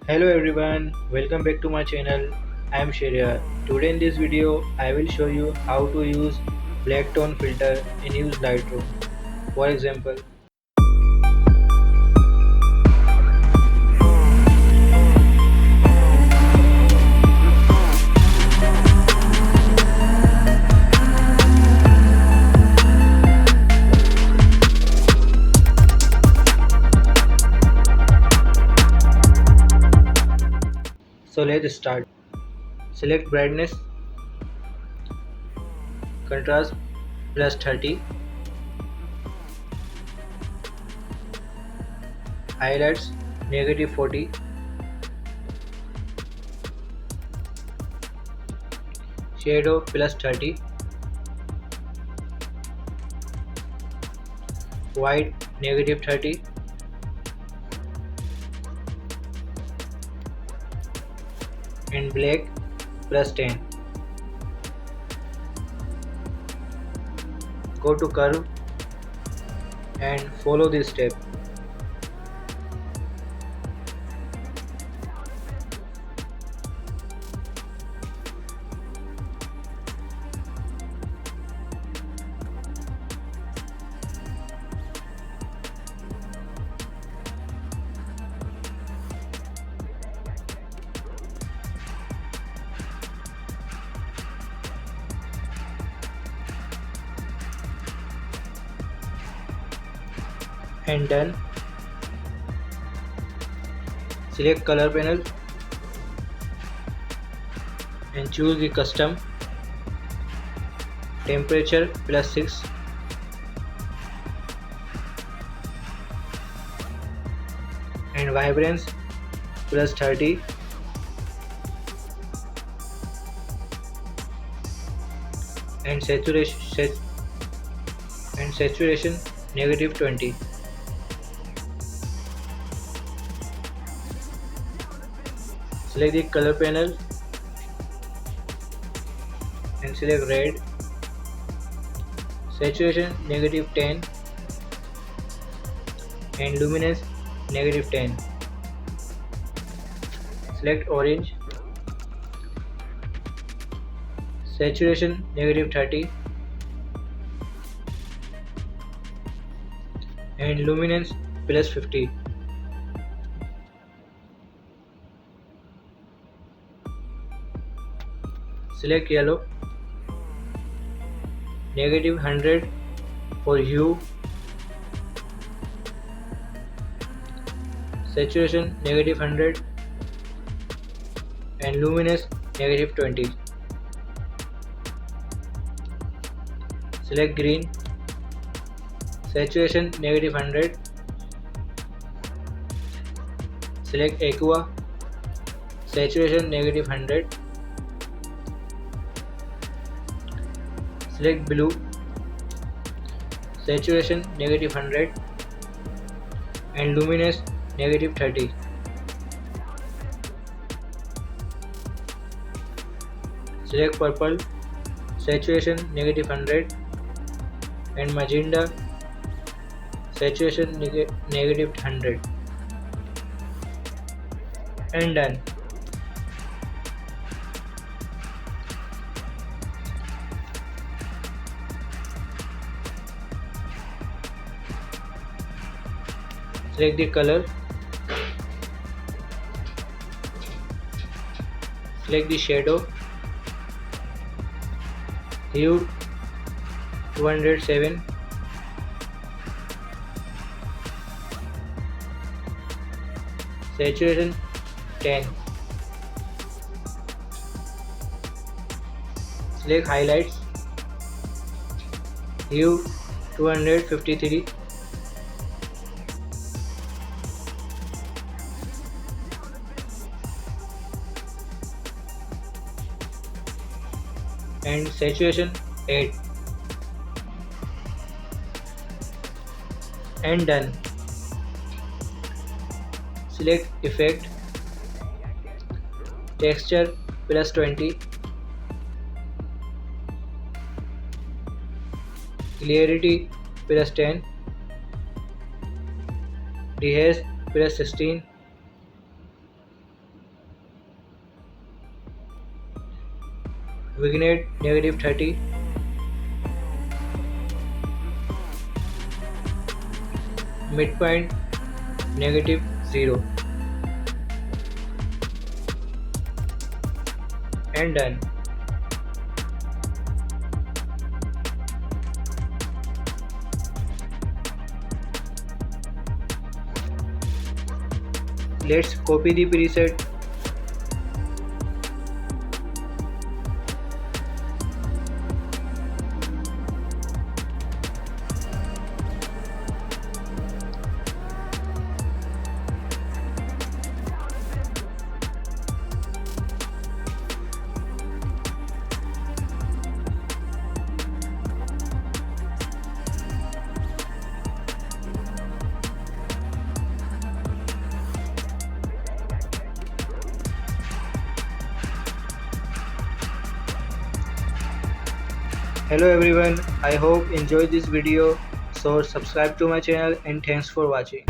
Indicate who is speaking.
Speaker 1: Hello everyone, welcome back to my channel. I am Shahriyar. Today in this video, I will show you how to use black tone filter in use Lightroom. For example, so let's start. Select brightness, contrast plus 30, highlights negative 40, shadow plus 30, white negative 30, and black plus 10. Go to curve and follow this step. And done. Select color panel and choose the custom temperature plus 6 and vibrance plus 30 and saturation negative 20. Select the color panel and select red, saturation negative 10 and luminance negative 10. Select orange, saturation negative 30 and luminance plus 50. Select yellow, negative 100 for hue, saturation negative 100 and luminance negative 20. Select green, saturation negative 100. Select aqua, saturation negative 100. Select blue, saturation negative 100 and luminance negative 30. Select purple, saturation negative 100 and magenta, saturation negative 100. And done. Select the color, select the shadow, hue 207, saturation 10. Select highlights, hue 253, and saturation 8. And done. Select effect, texture plus 20, clarity plus 10, rehash plus 16, vignette -30, midpoint -0, and done. Let's copy the preset. Hello everyone, I hope enjoyed this video. So subscribe to my channel and thanks for watching.